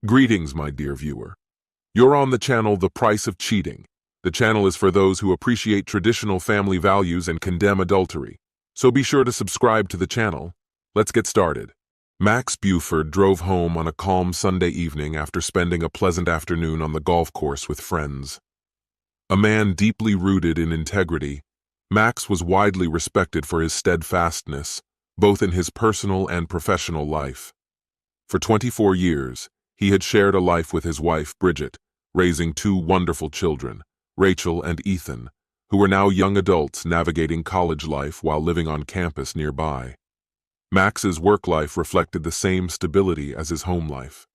Greetings, my dear viewer. You're on the channel The Price of Cheating. The channel is for those who appreciate traditional family values and condemn adultery. So be sure to subscribe to the channel. Let's get started. Max Buford drove home on a calm Sunday evening after spending a pleasant afternoon on the golf course with friends. A man deeply rooted in integrity, Max was widely respected for his steadfastness, both in his personal and professional life. For 24 years, he had shared a life with his wife, Bridget, raising two wonderful children, Rachel and Ethan, who were now young adults navigating college life while living on campus nearby. Max's work life reflected the same stability as his home life.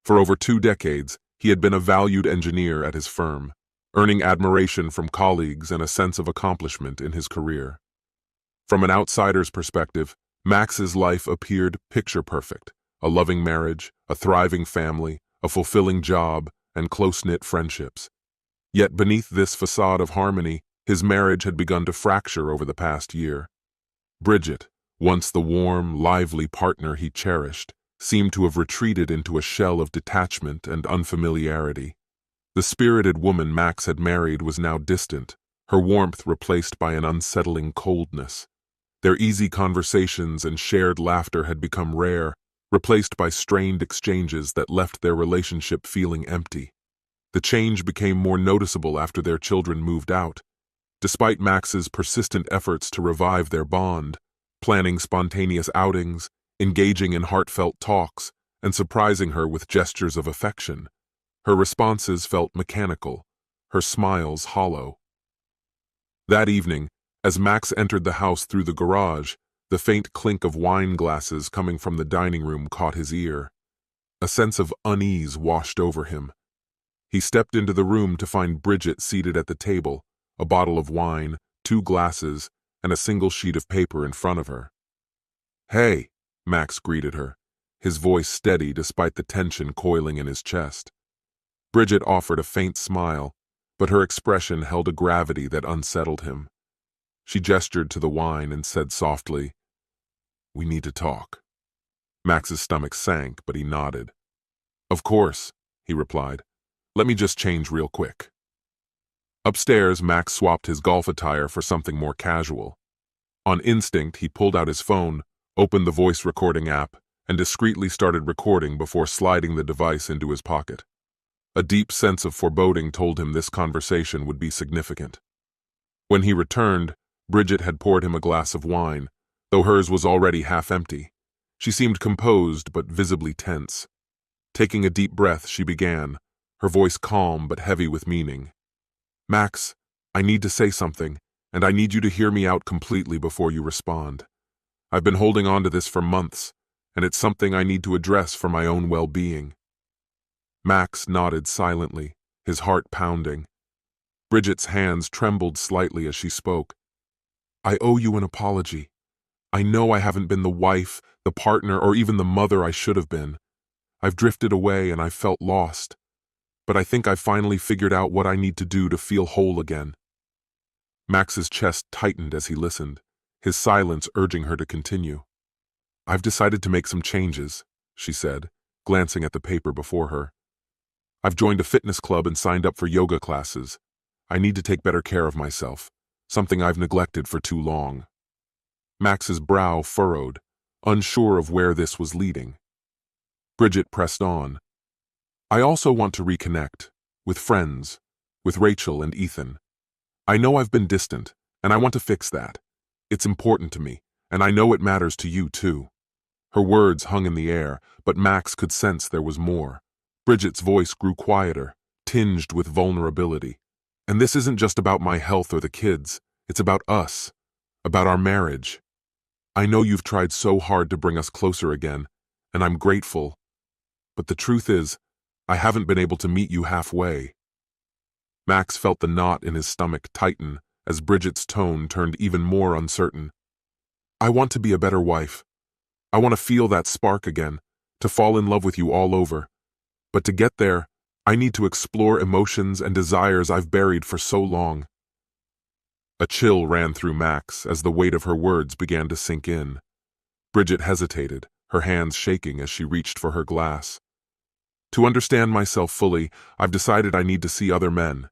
For over 2 decades, he had been a valued engineer at his firm, earning admiration from colleagues and a sense of accomplishment in his career. From an outsider's perspective, Max's life appeared picture-perfect: a loving marriage, a thriving family, a fulfilling job, and close-knit friendships. Yet beneath this facade of harmony, his marriage had begun to fracture over the past year. Bridget, once the warm, lively partner he cherished, seemed to have retreated into a shell of detachment and unfamiliarity. The spirited woman Max had married was now distant, her warmth replaced by an unsettling coldness. Their easy conversations and shared laughter had become rare, replaced by strained exchanges that left their relationship feeling empty. The change became more noticeable after their children moved out. Despite Max's persistent efforts to revive their bond, planning spontaneous outings, engaging in heartfelt talks, and surprising her with gestures of affection, her responses felt mechanical, her smiles hollow. That evening, as Max entered the house through the garage, the faint clink of wine glasses coming from the dining room caught his ear. A sense of unease washed over him. He stepped into the room to find Bridget seated at the table, a bottle of wine, 2 glasses, and a single sheet of paper in front of her. "Hey," Max greeted her, his voice steady despite the tension coiling in his chest. Bridget offered a faint smile, but her expression held a gravity that unsettled him. She gestured to the wine and said softly, "We need to talk." Max's stomach sank, but he nodded. "Of course," he replied. "Let me just change real quick." Upstairs, Max swapped his golf attire for something more casual. On instinct, he pulled out his phone, opened the voice recording app, and discreetly started recording before sliding the device into his pocket. A deep sense of foreboding told him this conversation would be significant. When he returned, Bridget had poured him a glass of wine, though hers was already half empty. She seemed composed but visibly tense. Taking a deep breath, she began, her voice calm but heavy with meaning. "Max, I need to say something, and I need you to hear me out completely before you respond. I've been holding on to this for months, and it's something I need to address for my own well-being." Max nodded silently, his heart pounding. Bridget's hands trembled slightly as she spoke. "I owe you an apology. I know I haven't been the wife, the partner, or even the mother I should have been. I've drifted away and I've felt lost. But I think I've finally figured out what I need to do to feel whole again." Max's chest tightened as he listened, his silence urging her to continue. "I've decided to make some changes," she said, glancing at the paper before her. "I've joined a fitness club and signed up for yoga classes. I need to take better care of myself, something I've neglected for too long." Max's brow furrowed, unsure of where this was leading. Bridget pressed on. "I also want to reconnect, with friends, with Rachel and Ethan. I know I've been distant, and I want to fix that. It's important to me, and I know it matters to you too." Her words hung in the air, but Max could sense there was more. Bridget's voice grew quieter, tinged with vulnerability. "And this isn't just about my health or the kids. It's about us, about our marriage. I know you've tried so hard to bring us closer again, and I'm grateful. But the truth is, I haven't been able to meet you halfway." Max felt the knot in his stomach tighten as Bridget's tone turned even more uncertain. "I want to be a better wife. I want to feel that spark again, to fall in love with you all over. But to get there, I need to explore emotions and desires I've buried for so long." A chill ran through Max as the weight of her words began to sink in. Bridget hesitated, her hands shaking as she reached for her glass. To understand myself fully, I've decided I need to see other men.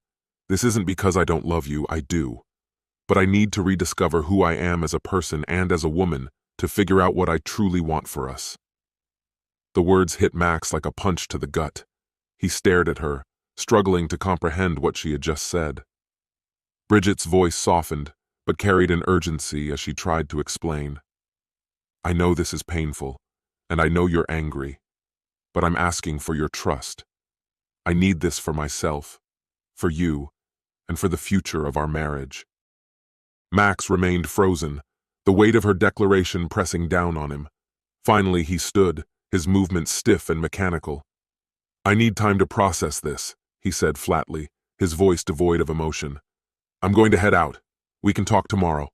This isn't because I don't love you, I do. But I need to rediscover who I am as a person and as a woman to figure out what I truly want for us. The words hit Max like a punch to the gut. He stared at her, struggling to comprehend what she had just said. Bridget's voice softened, but carried an urgency as she tried to explain. I know this is painful, and I know you're angry, but I'm asking for your trust. I need this for myself, for you, and for the future of our marriage. Max remained frozen, the weight of her declaration pressing down on him. Finally, he stood, his movements stiff and mechanical. I need time to process this, he said flatly, his voice devoid of emotion. I'm going to head out. We can talk tomorrow.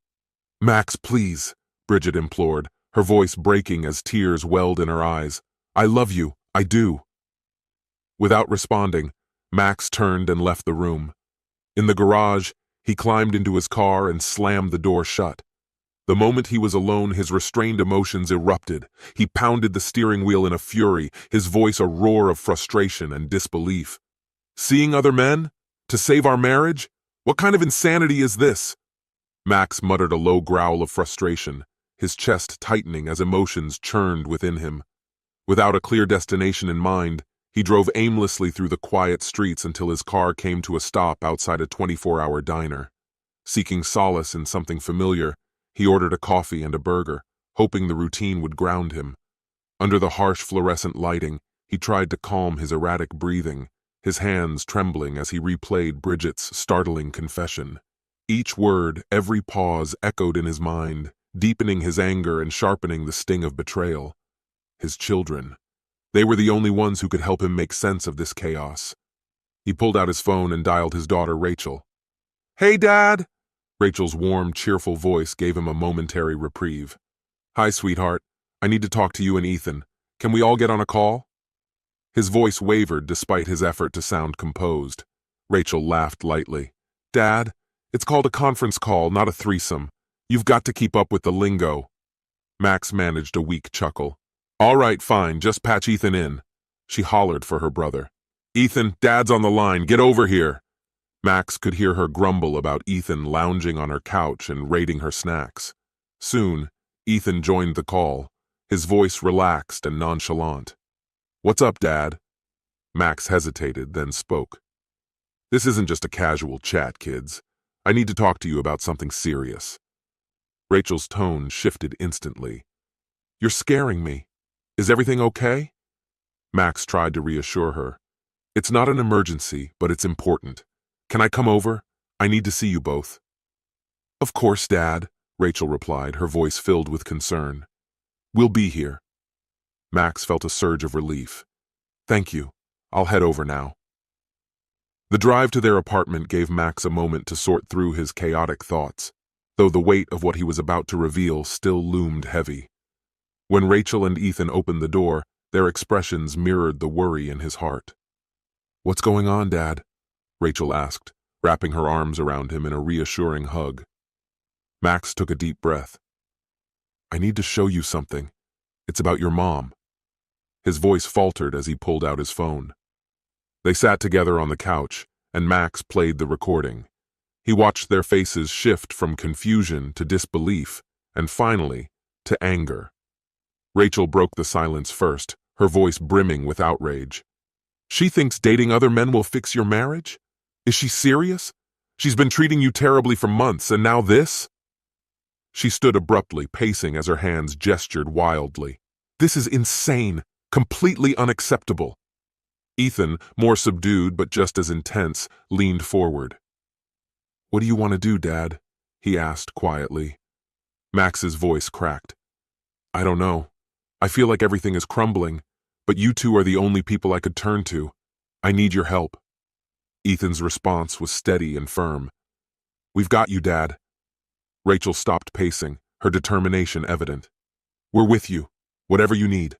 Max, please, Bridget implored, her voice breaking as tears welled in her eyes. I love you, I do. Without responding, Max turned and left the room. In the garage, he climbed into his car and slammed the door shut. The moment he was alone, his restrained emotions erupted. He pounded the steering wheel in a fury, his voice a roar of frustration and disbelief. Seeing other men? To save our marriage? What kind of insanity is this? Max muttered a low growl of frustration, his chest tightening as emotions churned within him. Without a clear destination in mind, he drove aimlessly through the quiet streets until his car came to a stop outside a 24-hour diner. Seeking solace in something familiar, he ordered a coffee and a burger, hoping the routine would ground him. Under the harsh fluorescent lighting, he tried to calm his erratic breathing, his hands trembling as he replayed Bridget's startling confession. Each word, every pause echoed in his mind, deepening his anger and sharpening the sting of betrayal. His children. They were the only ones who could help him make sense of this chaos. He pulled out his phone and dialed his daughter, Rachel. Hey, Dad! Rachel's warm, cheerful voice gave him a momentary reprieve. Hi, sweetheart. I need to talk to you and Ethan. Can we all get on a call? His voice wavered despite his effort to sound composed. Rachel laughed lightly. Dad, it's called a conference call, not a threesome. You've got to keep up with the lingo. Max managed a weak chuckle. All right, fine, just patch Ethan in. She hollered for her brother. Ethan, Dad's on the line, get over here. Max could hear her grumble about Ethan lounging on her couch and raiding her snacks. Soon, Ethan joined the call, his voice relaxed and nonchalant. What's up, Dad? Max hesitated, then spoke. This isn't just a casual chat, kids. I need to talk to you about something serious. Rachel's tone shifted instantly. You're scaring me. Is everything okay? Max tried to reassure her. It's not an emergency, but it's important. Can I come over? I need to see you both. Of course, Dad, Rachel replied, her voice filled with concern. We'll be here. Max felt a surge of relief. Thank you. I'll head over now. The drive to their apartment gave Max a moment to sort through his chaotic thoughts, though the weight of what he was about to reveal still loomed heavy. When Rachel and Ethan opened the door, their expressions mirrored the worry in his heart. What's going on, Dad? Rachel asked, wrapping her arms around him in a reassuring hug. Max took a deep breath. I need to show you something. It's about your mom. His voice faltered as he pulled out his phone. They sat together on the couch, and Max played the recording. He watched their faces shift from confusion to disbelief, and finally, to anger. Rachel broke the silence first, her voice brimming with outrage. She thinks dating other men will fix your marriage? Is she serious? She's been treating you terribly for months, and now this? She stood abruptly, pacing as her hands gestured wildly. This is insane, completely unacceptable. Ethan, more subdued but just as intense, leaned forward. What do you want to do, Dad? He asked quietly. Max's voice cracked. I don't know. I feel like everything is crumbling, but you two are the only people I could turn to. I need your help. Ethan's response was steady and firm. We've got you, Dad. Rachel stopped pacing, her determination evident. We're with you, whatever you need.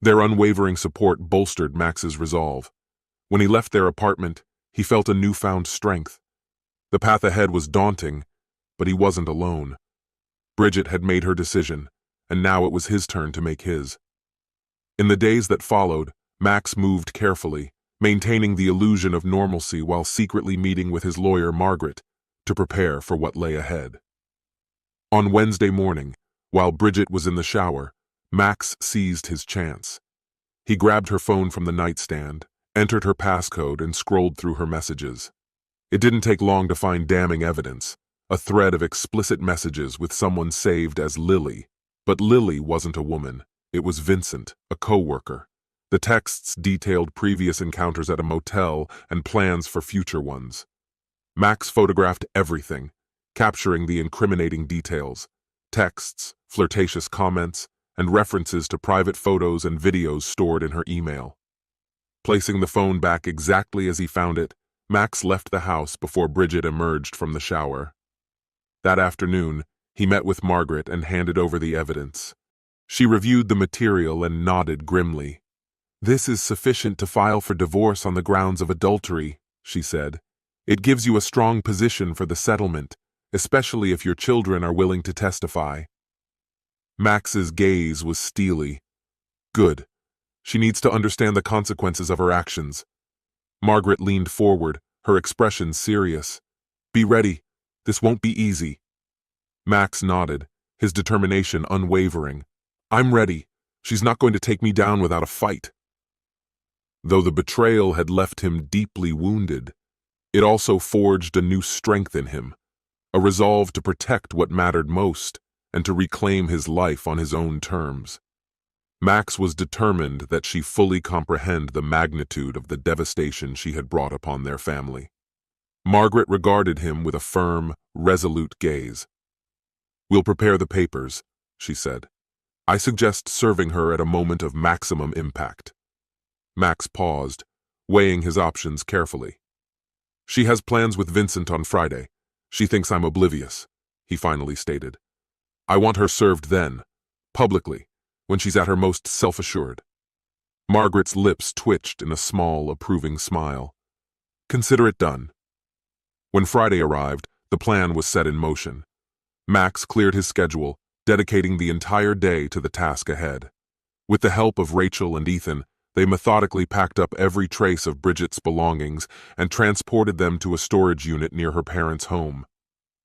Their unwavering support bolstered Max's resolve. When he left their apartment, he felt a newfound strength. The path ahead was daunting, but he wasn't alone. Bridget had made her decision, and now it was his turn to make his. In the days that followed, Max moved carefully, maintaining the illusion of normalcy while secretly meeting with his lawyer, Margaret, to prepare for what lay ahead. On Wednesday morning, while Bridget was in the shower, Max seized his chance. He grabbed her phone from the nightstand, entered her passcode, and scrolled through her messages. It didn't take long to find damning evidence, a thread of explicit messages with someone saved as Lily. But Lily wasn't a woman. It was Vincent, a co-worker. The texts detailed previous encounters at a motel and plans for future ones. Max photographed everything, capturing the incriminating details: texts, flirtatious comments, and references to private photos and videos stored in her email. Placing the phone back exactly as he found it, Max left the house before Bridget emerged from the shower. That afternoon, he met with Margaret and handed over the evidence. She reviewed the material and nodded grimly. "This is sufficient to file for divorce on the grounds of adultery," she said. "It gives you a strong position for the settlement, especially if your children are willing to testify." Max's gaze was steely. Good. She needs to understand the consequences of her actions. Margaret leaned forward, her expression serious. "Be ready. This won't be easy." Max nodded, his determination unwavering. "I'm ready. She's not going to take me down without a fight." Though the betrayal had left him deeply wounded, it also forged a new strength in him, a resolve to protect what mattered most and to reclaim his life on his own terms. Max was determined that she fully comprehend the magnitude of the devastation she had brought upon their family. Margaret regarded him with a firm, resolute gaze. "We'll prepare the papers," she said. "I suggest serving her at a moment of maximum impact." Max paused, weighing his options carefully. "She has plans with Vincent on Friday. She thinks I'm oblivious," he finally stated. "I want her served then, publicly, when she's at her most self-assured." Margaret's lips twitched in a small, approving smile. "Consider it done." When Friday arrived, the plan was set in motion. Max cleared his schedule, dedicating the entire day to the task ahead. With the help of Rachel and Ethan, they methodically packed up every trace of Bridget's belongings and transported them to a storage unit near her parents' home.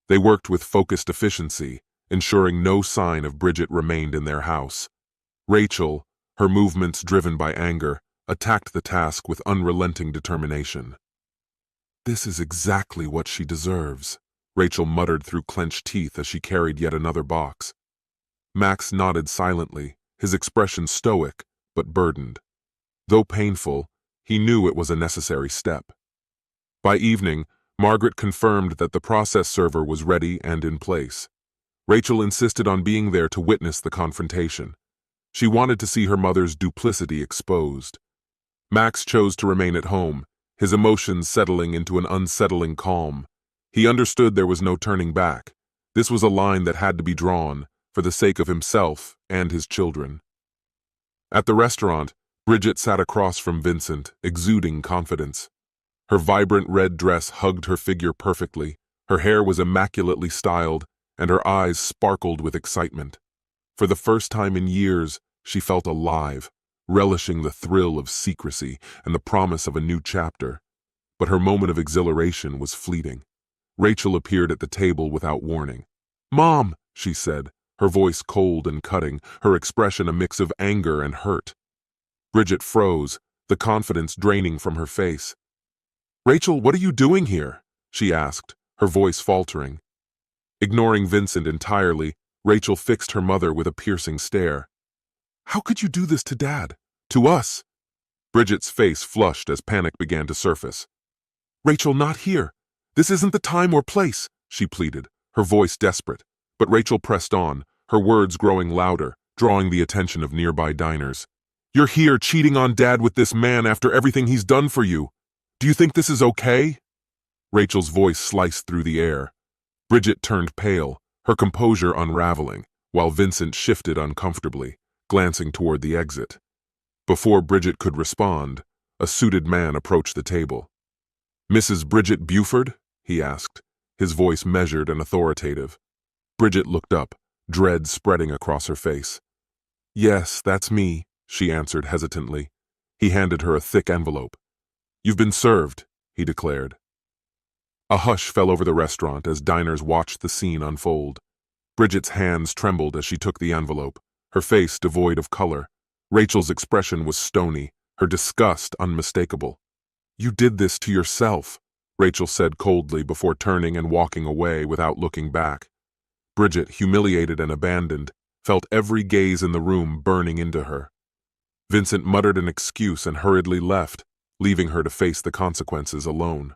They worked with focused efficiency, ensuring no sign of Bridget remained in their house. Rachel, her movements driven by anger, attacked the task with unrelenting determination. "This is exactly what she deserves," Rachel muttered through clenched teeth as she carried yet another box. Max nodded silently, his expression stoic but burdened. Though painful, he knew it was a necessary step. By evening, Margaret confirmed that the process server was ready and in place. Rachel insisted on being there to witness the confrontation. She wanted to see her mother's duplicity exposed. Max chose to remain at home, his emotions settling into an unsettling calm. He understood there was no turning back. This was a line that had to be drawn, for the sake of himself and his children. At the restaurant, Bridget sat across from Vincent, exuding confidence. Her vibrant red dress hugged her figure perfectly, her hair was immaculately styled, and her eyes sparkled with excitement. For the first time in years, she felt alive, relishing the thrill of secrecy and the promise of a new chapter. But her moment of exhilaration was fleeting. Rachel appeared at the table without warning. "Mom," she said, her voice cold and cutting, her expression a mix of anger and hurt. Bridget froze, the confidence draining from her face. "Rachel, what are you doing here?" she asked, her voice faltering. Ignoring Vincent entirely, Rachel fixed her mother with a piercing stare. "How could you do this to Dad? To us?" Bridget's face flushed as panic began to surface. "Rachel, not here. This isn't the time or place," she pleaded, her voice desperate. But Rachel pressed on, her words growing louder, drawing the attention of nearby diners. "You're here cheating on Dad with this man after everything he's done for you. Do you think this is okay?" Rachel's voice sliced through the air. Bridget turned pale, her composure unraveling, while Vincent shifted uncomfortably, glancing toward the exit. Before Bridget could respond, a suited man approached the table. "Mrs. Bridget Buford?" he asked, his voice measured and authoritative. Bridget looked up, dread spreading across her face. "Yes, that's me," she answered hesitantly. He handed her a thick envelope. "You've been served," he declared. A hush fell over the restaurant as diners watched the scene unfold. Bridget's hands trembled as she took the envelope, her face devoid of color. Rachel's expression was stony, her disgust unmistakable. "You did this to yourself," Rachel said coldly before turning and walking away without looking back. Bridget, humiliated and abandoned, felt every gaze in the room burning into her. Vincent muttered an excuse and hurriedly left, leaving her to face the consequences alone.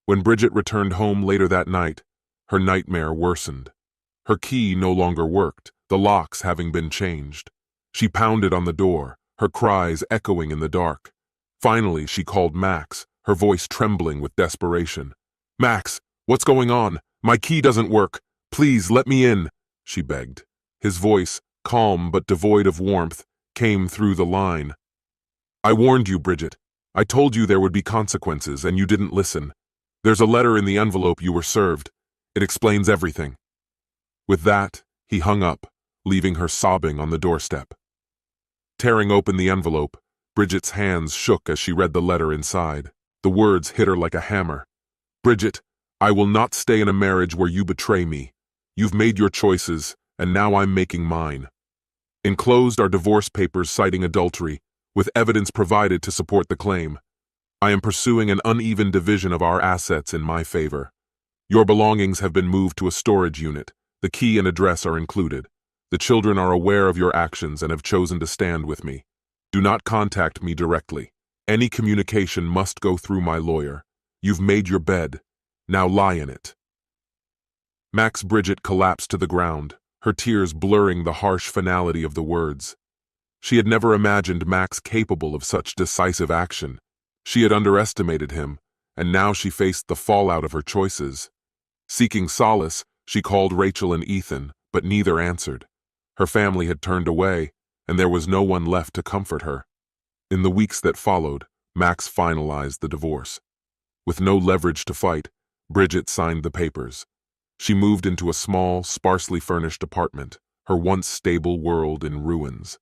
When Bridget returned home later that night, her nightmare worsened. Her key no longer worked, the locks having been changed. She pounded on the door, her cries echoing in the dark. Finally, she called Max, her voice trembling with desperation. "Max, what's going on? My key doesn't work. Please let me in," she begged. His voice, calm but devoid of warmth, came through the line. "I warned you, Bridget. I told you there would be consequences, and you didn't listen. There's a letter in the envelope you were served. It explains everything." With that, he hung up, leaving her sobbing on the doorstep. Tearing open the envelope, Bridget's hands shook as she read the letter inside. The words hit her like a hammer. "Bridget, I will not stay in a marriage where you betray me. You've made your choices, and now I'm making mine." Enclosed are divorce papers citing adultery, with evidence provided to support the claim. "I am pursuing an uneven division of our assets in my favor. Your belongings have been moved to a storage unit. The key and address are included. The children are aware of your actions and have chosen to stand with me. Do not contact me directly. Any communication must go through my lawyer. You've made your bed. Now lie in it." Max Bridget collapsed to the ground, her tears blurring the harsh finality of the words. She had never imagined Max capable of such decisive action. She had underestimated him, and now she faced the fallout of her choices. Seeking solace, she called Rachel and Ethan, but neither answered. Her family had turned away, and there was no one left to comfort her. In the weeks that followed, Max finalized the divorce. With no leverage to fight, Bridget signed the papers. She moved into a small, sparsely furnished apartment, her once stable world in ruins.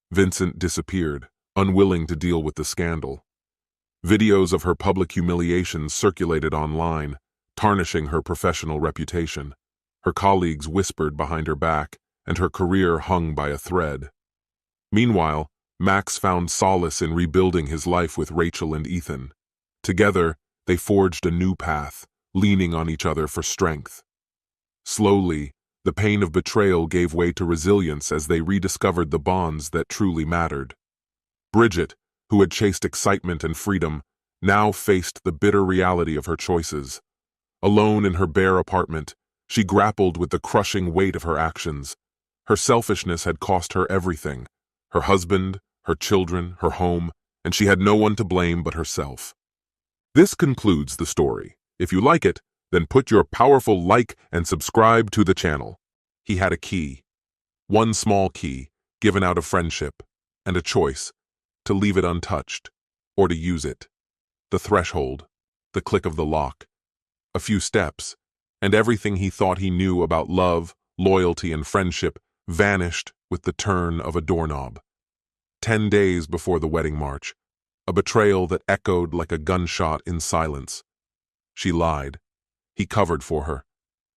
Vincent disappeared, unwilling to deal with the scandal. Videos of her public humiliations circulated online, tarnishing her professional reputation. Her colleagues whispered behind her back, and her career hung by a thread. Meanwhile, Max found solace in rebuilding his life with Rachel and Ethan. Together, they forged a new path, leaning on each other for strength. Slowly, the pain of betrayal gave way to resilience as they rediscovered the bonds that truly mattered. Bridget, who had chased excitement and freedom, now faced the bitter reality of her choices. Alone in her bare apartment, she grappled with the crushing weight of her actions. Her selfishness had cost her everything: her husband, her children, her home, and she had no one to blame but herself. This concludes the story. If you like it, then put your powerful like and subscribe to the channel. He had a key. One small key, given out of friendship, and a choice: to leave it untouched, or to use it. The threshold, the click of the lock. A few steps, and everything he thought he knew about love, loyalty, and friendship vanished with the turn of a doorknob. 10 days before the wedding march, a betrayal that echoed like a gunshot in silence. She lied. He covered for her.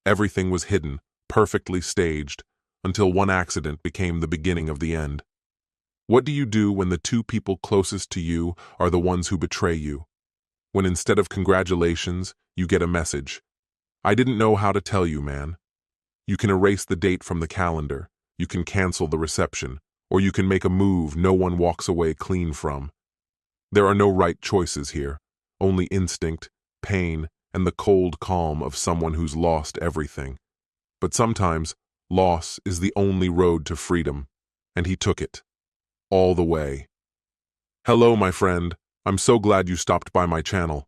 Everything was hidden, perfectly staged, until one accident became the beginning of the end. What do you do when the two people closest to you are the ones who betray you? When instead of congratulations, you get a message: "I didn't know how to tell you, man." You can erase the date from the calendar, you can cancel the reception, or you can make a move no one walks away clean from. There are no right choices here, only instinct, pain, and the cold calm of someone who's lost everything. But sometimes, loss is the only road to freedom, and he took it. All the way. Hello, my friend. I'm so glad you stopped by my channel.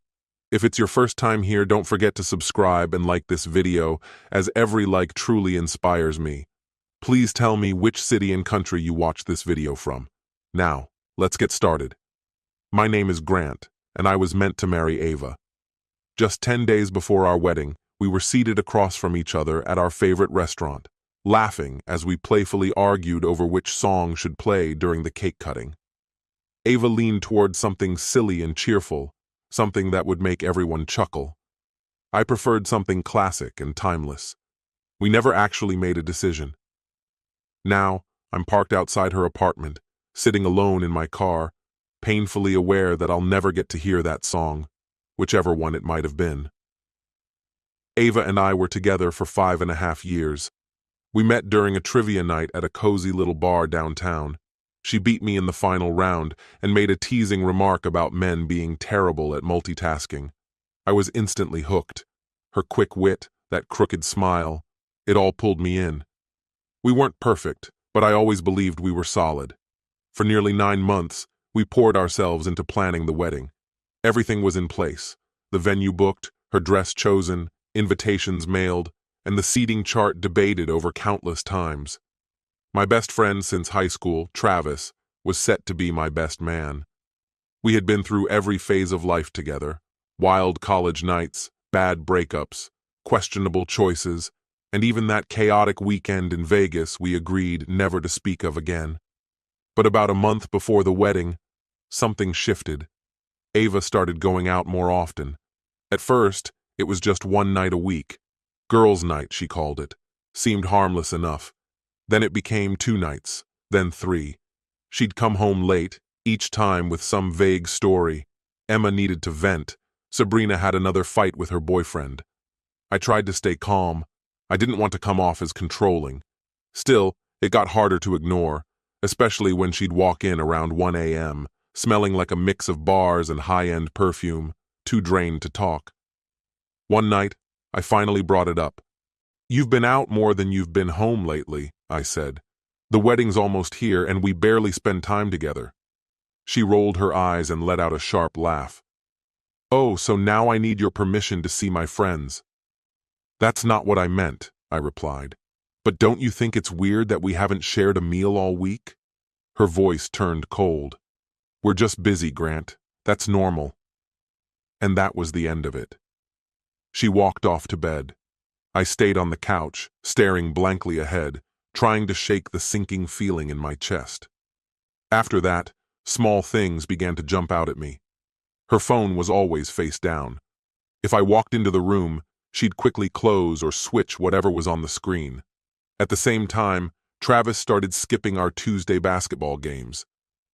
If it's your first time here, don't forget to subscribe and like this video, as every like truly inspires me. Please tell me which city and country you watched this video from. Now, let's get started. My name is Grant, and I was meant to marry Ava. Just 10 days before our wedding, we were seated across from each other at our favorite restaurant, laughing as we playfully argued over which song should play during the cake cutting. Ava leaned toward something silly and cheerful, something that would make everyone chuckle. I preferred something classic and timeless. We never actually made a decision. Now, I'm parked outside her apartment, sitting alone in my car, painfully aware that I'll never get to hear that song, whichever one it might have been. Ava and I were together for 5.5 years. We met during a trivia night at a cozy little bar downtown. She beat me in the final round and made a teasing remark about men being terrible at multitasking. I was instantly hooked. Her quick wit, that crooked smile, it all pulled me in. We weren't perfect, but I always believed we were solid. For nearly 9 months, we poured ourselves into planning the wedding. Everything was in place. The venue booked, her dress chosen, invitations mailed, and the seating chart debated over countless times. My best friend since high school, Travis, was set to be my best man. We had been through every phase of life together: wild college nights, bad breakups, questionable choices, and even that chaotic weekend in Vegas we agreed never to speak of again. But about a month before the wedding, something shifted. Ava started going out more often. At first, it was just one night a week. Girls' night, she called it. Seemed harmless enough. Then it became 2 nights, then 3. She'd come home late, each time with some vague story. Emma needed to vent. Sabrina had another fight with her boyfriend. I tried to stay calm. I didn't want to come off as controlling. Still, it got harder to ignore, especially when she'd walk in around 1 a.m., smelling like a mix of bars and high-end perfume, too drained to talk. One night, I finally brought it up. "You've been out more than you've been home lately," I said. "The wedding's almost here and we barely spend time together." She rolled her eyes and let out a sharp laugh. "Oh, so now I need your permission to see my friends." "That's not what I meant," I replied. "But don't you think it's weird that we haven't shared a meal all week?" Her voice turned cold. "We're just busy, Grant. That's normal." And that was the end of it. She walked off to bed. I stayed on the couch, staring blankly ahead, trying to shake the sinking feeling in my chest. After that, small things began to jump out at me. Her phone was always face down. If I walked into the room, she'd quickly close or switch whatever was on the screen. At the same time, Travis started skipping our Tuesday basketball games.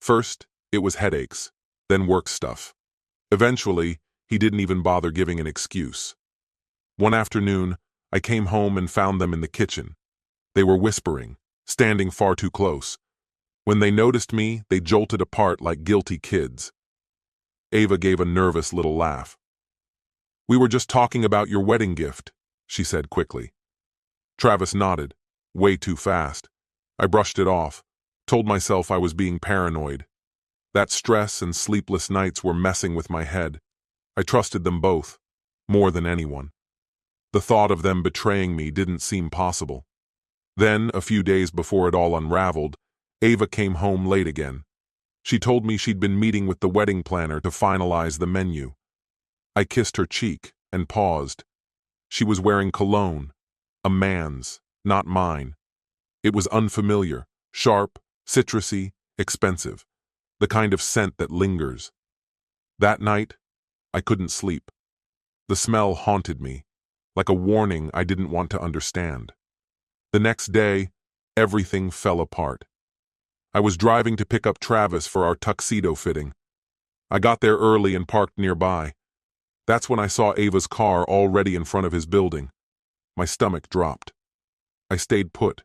First, it was headaches, then work stuff. Eventually, he didn't even bother giving an excuse. One afternoon, I came home and found them in the kitchen. They were whispering, standing far too close. When they noticed me, they jolted apart like guilty kids. Ava gave a nervous little laugh. "We were just talking about your wedding gift," she said quickly. Travis nodded, way too fast. I brushed it off, told myself I was being paranoid. That stress and sleepless nights were messing with my head. I trusted them both, more than anyone. The thought of them betraying me didn't seem possible. Then, a few days before it all unraveled, Ava came home late again. She told me she'd been meeting with the wedding planner to finalize the menu. I kissed her cheek and paused. She was wearing cologne, a man's, not mine. It was unfamiliar, sharp, citrusy, expensive, the kind of scent that lingers. That night, I couldn't sleep. The smell haunted me, like a warning I didn't want to understand. The next day, everything fell apart. I was driving to pick up Travis for our tuxedo fitting. I got there early and parked nearby. That's when I saw Ava's car already in front of his building. My stomach dropped. I stayed put.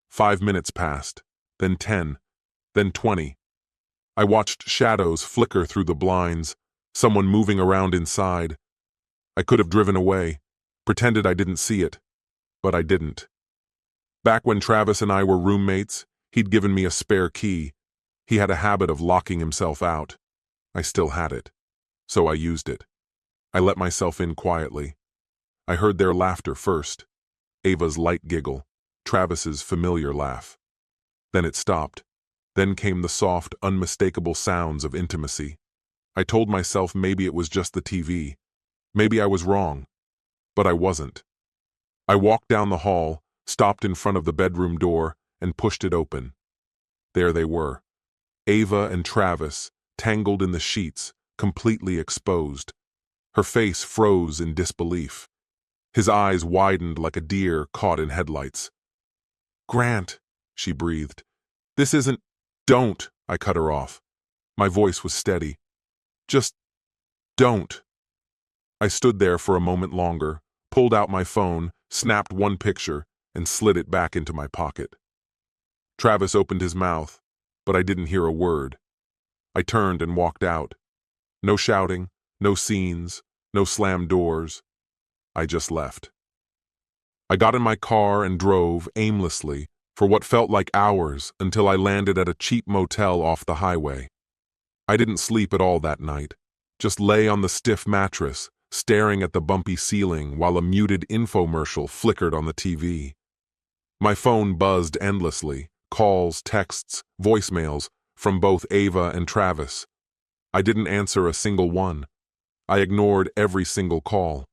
5 minutes passed, then 10, then 20. I watched shadows flicker through the blinds, someone moving around inside. I could have driven away, pretended I didn't see it, but I didn't. Back when Travis and I were roommates, he'd given me a spare key. He had a habit of locking himself out. I still had it, so I used it. I let myself in quietly. I heard their laughter first, Ava's light giggle, Travis's familiar laugh. Then it stopped. Then came the soft, unmistakable sounds of intimacy. I told myself maybe it was just the TV. Maybe I was wrong. But I wasn't. I walked down the hall, stopped in front of the bedroom door, and pushed it open. There they were, Ava and Travis, tangled in the sheets, completely exposed. Her face froze in disbelief. His eyes widened like a deer caught in headlights. "Grant," she breathed. "This isn't—" "Don't," I cut her off. My voice was steady. "Just don't." I stood there for a moment longer, pulled out my phone, snapped one picture, and slid it back into my pocket. Travis opened his mouth, but I didn't hear a word. I turned and walked out. No shouting, no scenes, no slammed doors. I just left. I got in my car and drove aimlessly for what felt like hours until I landed at a cheap motel off the highway. I didn't sleep at all that night, just lay on the stiff mattress, staring at the bumpy ceiling while a muted infomercial flickered on the TV. My phone buzzed endlessly, calls, texts, voicemails from both Ava and Travis. I didn't answer a single one. I ignored every single call.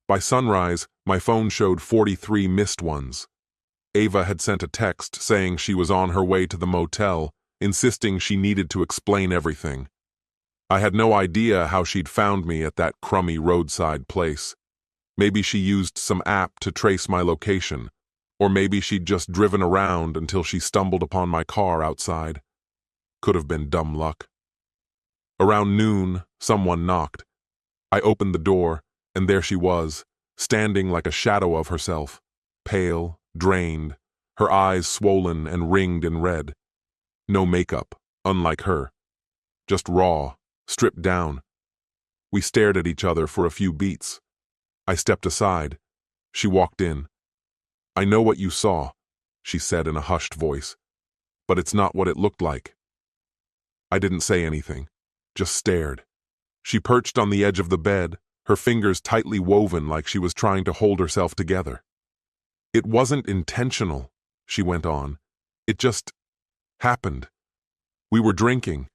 By sunrise, my phone showed 43 missed ones. Ava had sent a text saying she was on her way to the motel, insisting she needed to explain everything. I had no idea how she'd found me at that crummy roadside place. Maybe she used some app to trace my location, or maybe she'd just driven around until she stumbled upon my car outside. Could have been dumb luck. Around noon, someone knocked. I opened the door, and there she was, standing like a shadow of herself, pale, drained, her eyes swollen and ringed in red. No makeup, unlike her. Just raw, stripped down. We stared at each other for a few beats. I stepped aside. She walked in. "I know what you saw," she said in a hushed voice, "but it's not what it looked like." I didn't say anything, just stared. She perched on the edge of the bed, her fingers tightly woven like she was trying to hold herself together. "It wasn't intentional," she went on. "It just happened. We were drinking,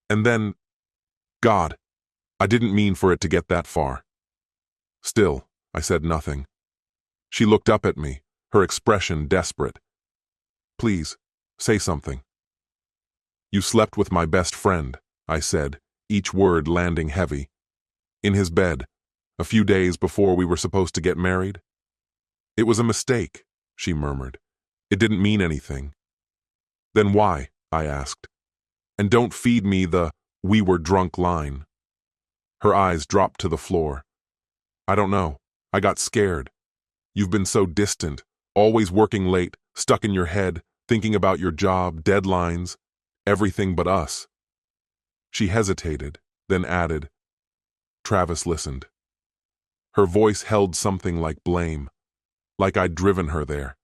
and then, God, I didn't mean for it to get that far." Still, I said nothing. She looked up at me, her expression desperate. "Please, say something." "You slept with my best friend," I said, each word landing heavy. "In his bed, a few days before we were supposed to get married." "It was a mistake," she murmured. "It didn't mean anything." "Then why?" I asked. "And don't feed me the 'we were drunk' line." Her eyes dropped to the floor. "I don't know. I got scared. You've been so distant, always working late, stuck in your head, thinking about your job, deadlines, everything but us." She hesitated, then added, "Travis listened." Her voice held something like blame, like I'd driven her there.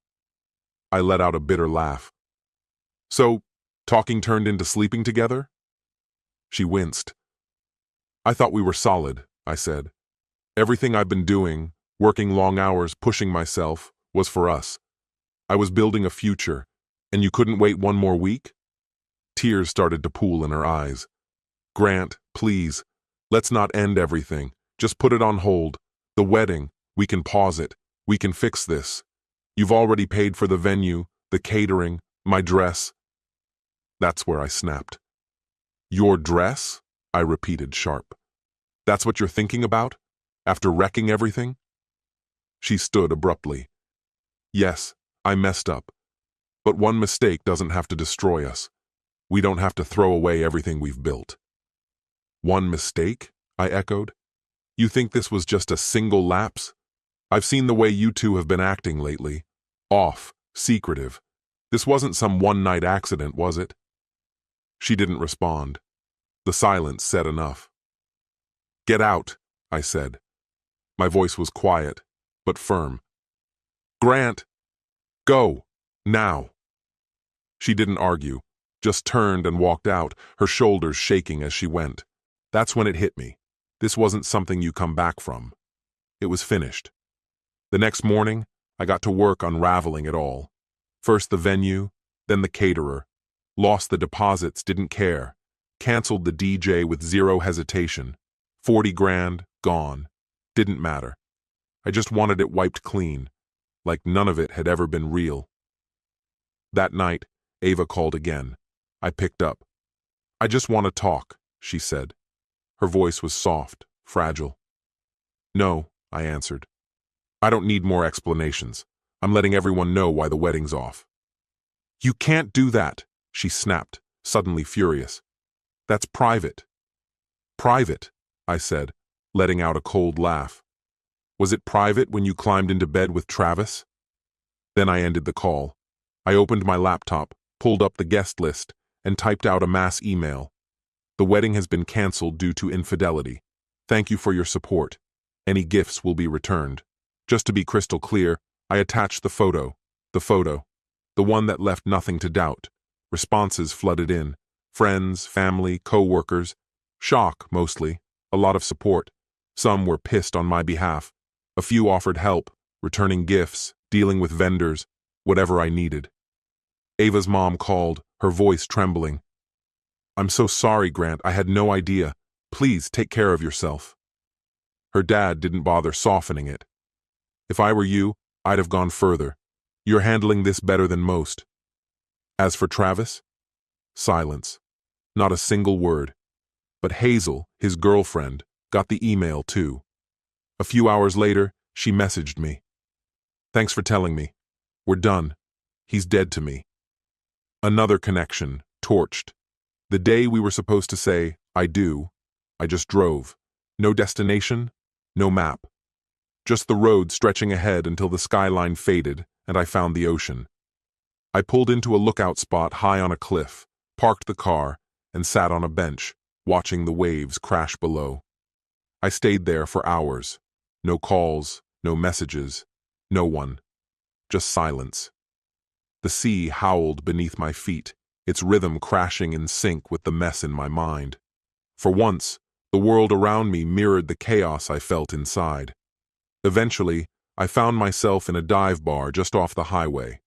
I let out a bitter laugh. "So, talking turned into sleeping together?" She winced. "I thought we were solid," I said. "Everything I've been doing, working long hours, pushing myself, was for us. I was building a future, and you couldn't wait one more week?" Tears started to pool in her eyes. "Grant, please, let's not end everything. Just put it on hold. The wedding, we can pause it. We can fix this. You've already paid for the venue, the catering, my dress." That's where I snapped. "Your dress?" I repeated sharp. "That's what you're thinking about? After wrecking everything?" She stood abruptly. "Yes, I messed up. But one mistake doesn't have to destroy us. We don't have to throw away everything we've built." "One mistake?" I echoed. "You think this was just a single lapse? I've seen the way you two have been acting lately. Off, secretive. This wasn't some one-night accident, was it?" She didn't respond. The silence said enough. "Get out," I said. My voice was quiet, but firm. "Grant, go, now." She didn't argue, just turned and walked out, her shoulders shaking as she went. That's when it hit me. This wasn't something you come back from. It was finished. The next morning, I got to work unraveling it all. First the venue, then the caterer. Lost the deposits, didn't care. Canceled the DJ with zero hesitation. 40 grand, gone. Didn't matter. I just wanted it wiped clean, like none of it had ever been real. That night, Ava called again. I picked up. "I just want to talk," she said. Her voice was soft, fragile. No, I answered. I don't need more explanations. I'm letting everyone know why the wedding's off. You can't do that, she snapped, suddenly furious. That's private. Private, I said, letting out a cold laugh. Was it private when you climbed into bed with Travis? Then I ended the call. I opened my laptop, pulled up the guest list, and typed out a mass email. The wedding has been canceled due to infidelity. Thank you for your support. Any gifts will be returned. Just to be crystal clear, I attached the photo, the one that left nothing to doubt. Responses flooded in. Friends, family, co-workers. Shock, mostly. A lot of support. Some were pissed on my behalf. A few offered help, returning gifts, dealing with vendors, whatever I needed. Ava's mom called, her voice trembling. I'm so sorry, Grant. I had no idea. Please take care of yourself. Her dad didn't bother softening it. If I were you, I'd have gone further. You're handling this better than most. As for Travis? Silence. Not a single word. But Hazel, his girlfriend, got the email too. A few hours later, she messaged me. Thanks for telling me. We're done. He's dead to me. Another connection, torched. The day we were supposed to say, I do, I just drove. No destination, no map. Just the road stretching ahead until the skyline faded and I found the ocean. I pulled into a lookout spot high on a cliff, parked the car, and sat on a bench, watching the waves crash below. I stayed there for hours. No calls, no messages, no one. Just silence. The sea howled beneath my feet, its rhythm crashing in sync with the mess in my mind. For once, the world around me mirrored the chaos I felt inside. Eventually, I found myself in a dive bar just off the highway.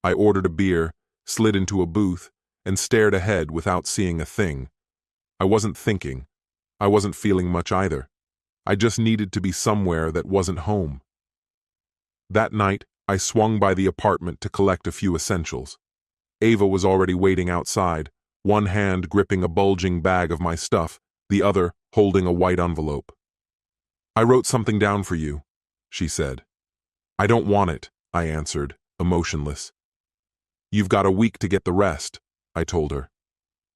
I ordered a beer, slid into a booth, and stared ahead without seeing a thing. I wasn't thinking. I wasn't feeling much either. I just needed to be somewhere that wasn't home. That night, I swung by the apartment to collect a few essentials. Ava was already waiting outside, one hand gripping a bulging bag of my stuff, the other holding a white envelope. I wrote something down for you, she said. I don't want it, I answered, emotionless. You've got a week to get the rest, I told her.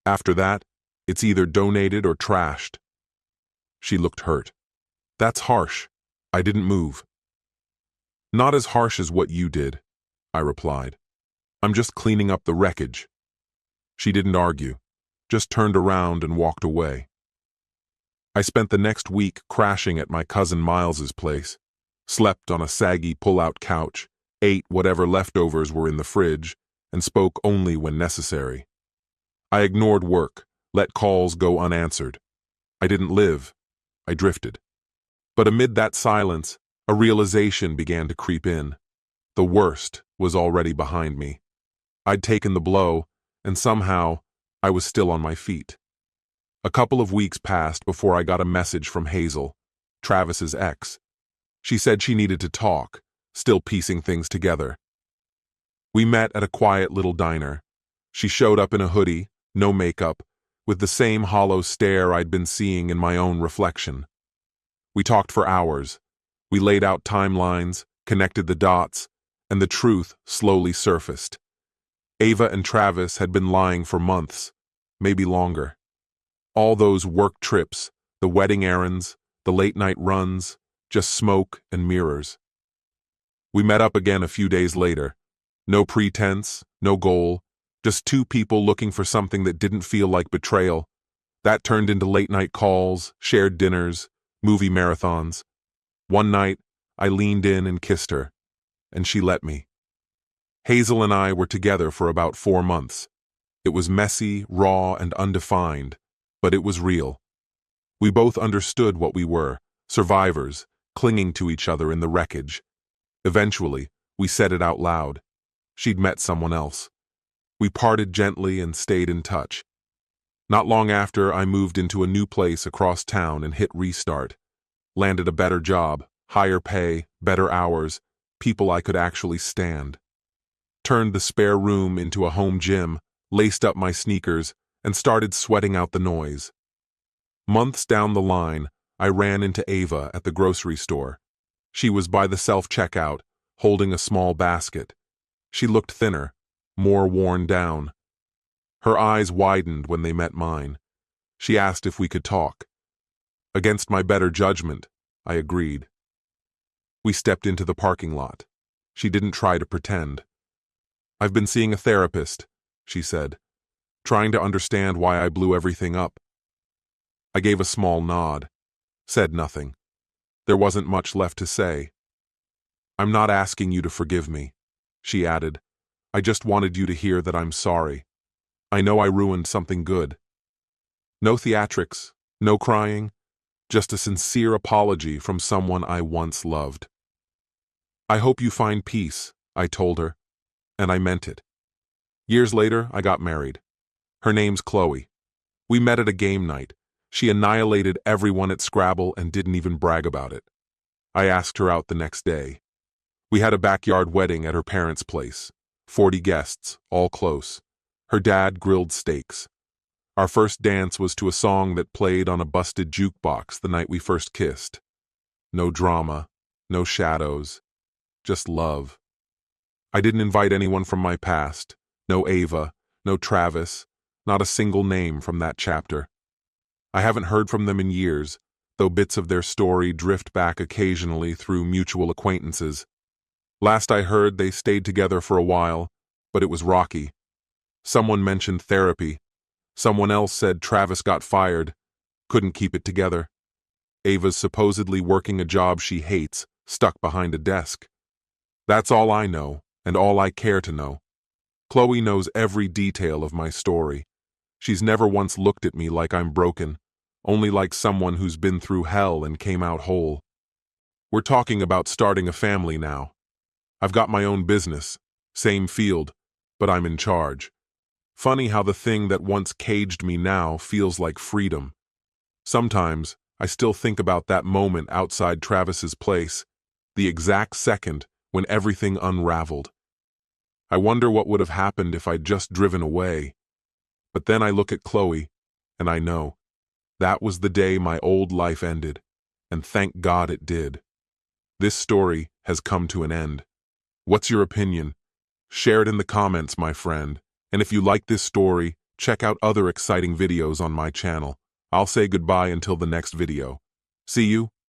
After that, it's either donated or trashed. She looked hurt. That's harsh. I didn't move. Not as harsh as what you did, I replied. I'm just cleaning up the wreckage. She didn't argue, just turned around and walked away. I spent the next week crashing at my cousin Miles's place, slept on a saggy pull-out couch, ate whatever leftovers were in the fridge, and spoke only when necessary. I ignored work, let calls go unanswered. I didn't live. I drifted. But amid that silence, a realization began to creep in. The worst was already behind me. I'd taken the blow, and somehow, I was still on my feet. A couple of weeks passed before I got a message from Hazel, Travis's ex. She said she needed to talk, still piecing things together. We met at a quiet little diner. She showed up in a hoodie, no makeup, with the same hollow stare I'd been seeing in my own reflection. We talked for hours. We laid out timelines, connected the dots, and the truth slowly surfaced. Ava and Travis had been lying for months, maybe longer. All those work trips, the wedding errands, the late-night runs, just smoke and mirrors. We met up again a few days later. No pretense, no goal, just two people looking for something that didn't feel like betrayal. That turned into late-night calls, shared dinners, movie marathons. One night, I leaned in and kissed her, and she let me. Hazel and I were together for about 4 months. It was messy, raw, and undefined, but it was real. We both understood what we were, survivors, clinging to each other in the wreckage. Eventually, we said it out loud. She'd met someone else. We parted gently and stayed in touch. Not long after, I moved into a new place across town and hit restart. Landed a better job, higher pay, better hours, people I could actually stand. Turned the spare room into a home gym, laced up my sneakers, and started sweating out the noise. Months down the line, I ran into Ava at the grocery store. She was by the self-checkout, holding a small basket. She looked thinner, more worn down. Her eyes widened when they met mine. She asked if we could talk. Against my better judgment, I agreed. We stepped into the parking lot. She didn't try to pretend. "I've been seeing a therapist," she said, "trying to understand why I blew everything up." I gave a small nod, said nothing. There wasn't much left to say. "I'm not asking you to forgive me," she added. "I just wanted you to hear that I'm sorry. I know I ruined something good." No theatrics, no crying, just a sincere apology from someone I once loved. "I hope you find peace," I told her, and I meant it. Years later, I got married. Her name's Chloe. We met at a game night. She annihilated everyone at Scrabble and didn't even brag about it. I asked her out the next day. We had a backyard wedding at her parents' place. 40 guests, all close. Her dad grilled steaks. Our first dance was to a song that played on a busted jukebox the night we first kissed. No drama, no shadows, just love. I didn't invite anyone from my past. No Ava, no Travis, not a single name from that chapter. I haven't heard from them in years, though bits of their story drift back occasionally through mutual acquaintances. Last I heard, they stayed together for a while, but it was rocky. Someone mentioned therapy. Someone else said Travis got fired, couldn't keep it together. Ava's supposedly working a job she hates, stuck behind a desk. That's all I know, and all I care to know. Chloe knows every detail of my story. She's never once looked at me like I'm broken, only like someone who's been through hell and came out whole. We're talking about starting a family now. I've got my own business, same field, but I'm in charge. Funny how the thing that once caged me now feels like freedom. Sometimes, I still think about that moment outside Travis's place, the exact second when everything unraveled. I wonder what would have happened if I'd just driven away. But then I look at Chloe, and I know. That was the day my old life ended, and thank God it did. This story has come to an end. What's your opinion? Share it in the comments, my friend. And if you like this story, check out other exciting videos on my channel. I'll say goodbye until the next video. See you.